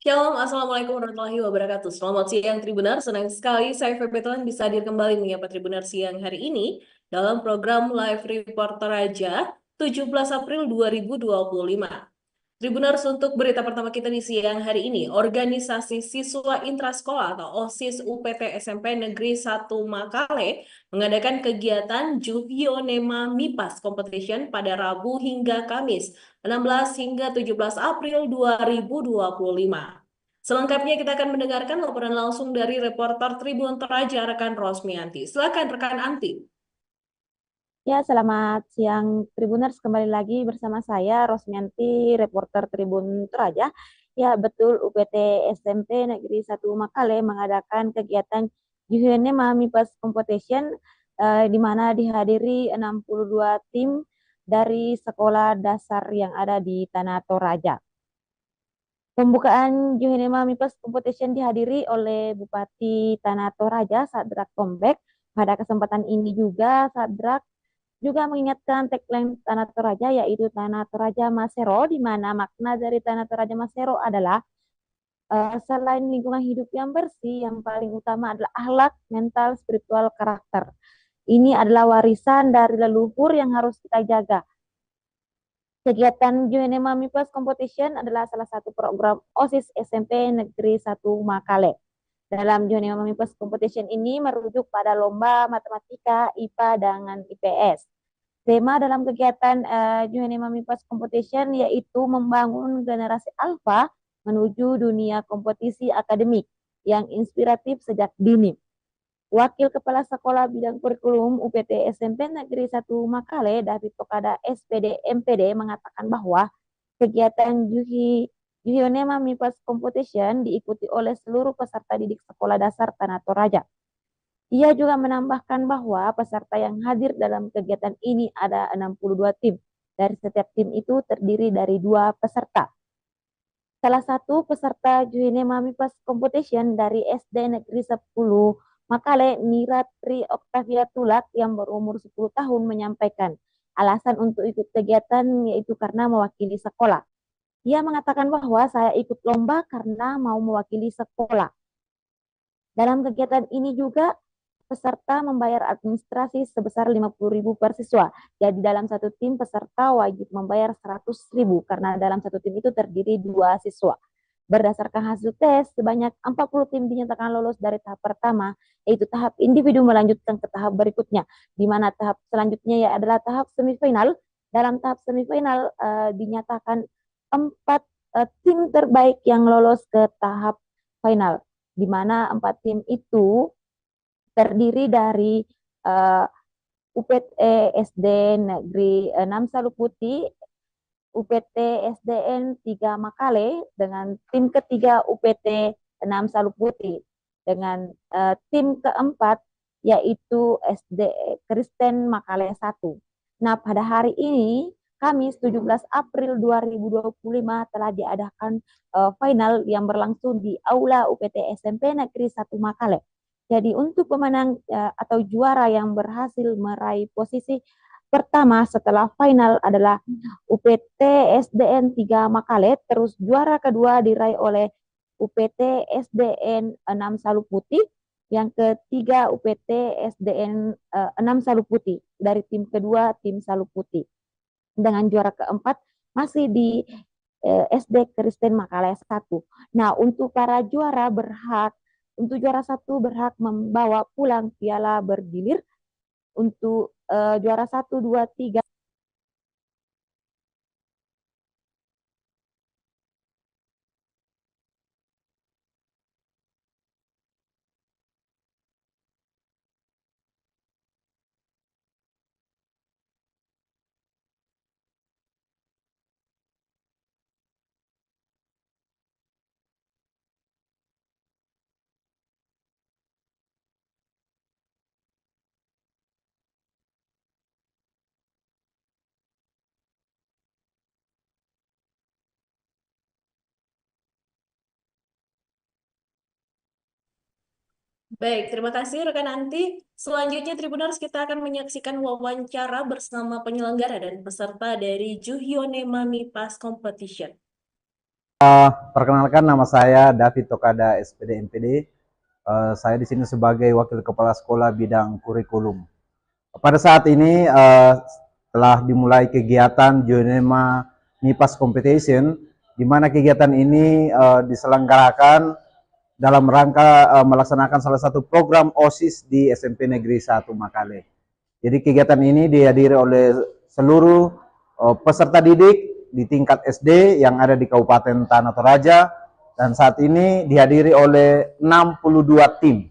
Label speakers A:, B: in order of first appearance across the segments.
A: Shalom, Assalamualaikum warahmatullahi wabarakatuh. Selamat siang Tribunar, senang sekali saya Febetulan bisa hadir kembali menyapa Tribunar siang hari ini dalam program Live Reporter Raja 17 April 2025. Tribuners, untuk berita pertama kita di siang hari ini, Organisasi Siswa Intrasekolah atau OSIS UPT SMP Negeri 1 Makale mengadakan kegiatan Juhionema MIPAS Competition pada Rabu hingga Kamis 16 hingga 17 April 2025. Selengkapnya kita akan mendengarkan laporan langsung dari reporter Tribun Toraja rekan Rosmianti. Silakan rekan Anti.
B: Ya, selamat siang Tribuners. Kembali lagi bersama saya Rosmianti, reporter Tribun Toraja. Ya, betul UPT SMP Negeri 1 Makale mengadakan kegiatan Juhene MIPAS Competition di mana dihadiri 62 tim dari sekolah dasar yang ada di Tanah Toraja. Pembukaan Juhene MIPAS Competition dihadiri oleh Bupati Tanah Toraja, Sadrak Tombek. Pada kesempatan ini juga Sadrak juga mengingatkan tagline Tanah Toraja yaitu Tanah Toraja Masero, di mana makna dari Tanah Toraja Masero adalah selain lingkungan hidup yang bersih, yang paling utama adalah akhlak, mental, spiritual, karakter. Ini adalah warisan dari leluhur yang harus kita jaga. Kegiatan Juhene MIPAS Competition adalah salah satu program OSIS SMP Negeri 1 Makale. Dalam Juhene MIPAS Competition ini merujuk pada lomba matematika, IPA, dengan IPS. Tema dalam kegiatan Juhani Mamipas Competition yaitu membangun generasi alfa menuju dunia kompetisi akademik yang inspiratif sejak dini. Wakil Kepala Sekolah Bidang Kurikulum UPT SMP Negeri 1 Makale, David Tokada SPD MPD, mengatakan bahwa kegiatan Juhionema MIPAS Competition diikuti oleh seluruh peserta didik sekolah dasar Tanah Toraja. Ia juga menambahkan bahwa peserta yang hadir dalam kegiatan ini ada 62 tim. Dari setiap tim itu terdiri dari 2 peserta. Salah satu peserta Juhine Mamipas Competition dari SD Negeri 10 Makale, Niratri Oktavia Tulak yang berumur 10 tahun menyampaikan alasan untuk ikut kegiatan yaitu karena mewakili sekolah. Ia mengatakan bahwa saya ikut lomba karena mau mewakili sekolah. Dalam kegiatan ini juga peserta membayar administrasi sebesar 50.000 per siswa. Jadi dalam satu tim peserta wajib membayar 100.000 karena dalam satu tim itu terdiri 2 siswa. Berdasarkan hasil tes, sebanyak 40 tim dinyatakan lolos dari tahap pertama, yaitu tahap individu melanjutkan ke tahap berikutnya, di mana tahap selanjutnya ya adalah tahap semifinal. Dalam tahap semifinal dinyatakan 4 tim terbaik yang lolos ke tahap final, di mana 4 tim itu terdiri dari UPT SD Negeri 6 Saluputi, UPT SDN 3 Makale, dengan tim ketiga UPT 6 Saluputi, dengan tim keempat yaitu SD Kristen Makale 1. Nah, pada hari ini Kamis 17 April 2025 telah diadakan final yang berlangsung di Aula UPT SMP Negeri 1 Makale. Jadi untuk pemenang atau juara yang berhasil meraih posisi pertama setelah final adalah UPT SDN 3 Makale, terus juara kedua diraih oleh UPT SDN 6 Saluputi, yang ketiga UPT SDN 6 Saluputi, dari tim kedua tim Saluputi. Dengan juara keempat masih di SD Kristen Makale 1. Nah, untuk para juara untuk juara 1 berhak membawa pulang piala bergilir. Untuk juara 1, 2, 3.
A: Baik, terima kasih rekan Anti. Selanjutnya Tribuners kita akan menyaksikan wawancara bersama penyelenggara dan peserta dari Juhionema MIPAS Competition.
C: Perkenalkan, nama saya David Tokada, SPD MPD. Saya di sini sebagai Wakil Kepala Sekolah bidang kurikulum. Pada saat ini telah dimulai kegiatan Jonema MIPAS Competition, di mana kegiatan ini diselenggarakan dalam rangka melaksanakan salah satu program OSIS di SMP Negeri 1 Makale. Jadi kegiatan ini dihadiri oleh seluruh peserta didik di tingkat SD yang ada di Kabupaten Tanah Toraja, dan saat ini dihadiri oleh 62 tim.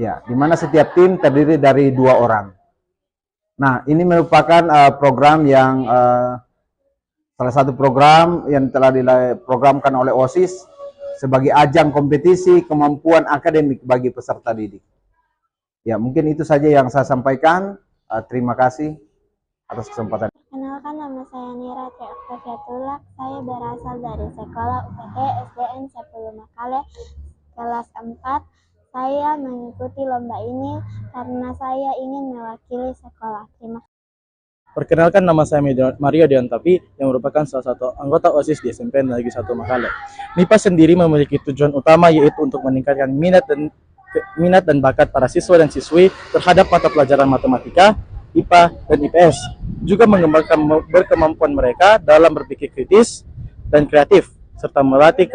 C: Ya, di mana setiap tim terdiri dari 2 orang. Nah, ini merupakan program yang salah satu program yang telah diprogramkan oleh OSIS sebagai ajang kompetisi kemampuan akademik bagi peserta didik. Ya, mungkin itu saja yang saya sampaikan. Terima kasih atas kesempatan.
D: Kenalkan, nama saya Nira Tri Oktaviatullah. Saya berasal dari sekolah UPT SDN 10 Makale, kelas 4. Saya mengikuti lomba ini karena saya ingin mewakili sekolah. Terima kasih.
E: Perkenalkan, nama saya Mario Deontapi yang merupakan salah satu anggota OSIS di SMP Negeri 1 Makale. MIPAS sendiri memiliki tujuan utama, yaitu untuk meningkatkan minat dan bakat para siswa dan siswi terhadap mata pelajaran matematika, IPA, dan IPS. Juga mengembangkan berkemampuan mereka dalam berpikir kritis dan kreatif, serta melatih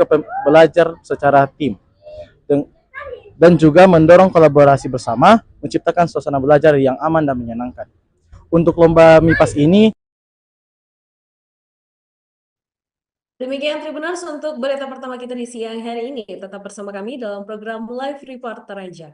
E: belajar secara tim. Dan juga mendorong kolaborasi bersama, menciptakan suasana belajar yang aman dan menyenangkan. Untuk lomba MIPAS ini,
A: Demikian Tribuners untuk berita pertama kita di siang hari ini. Tetap bersama kami dalam program Live Reporter aja.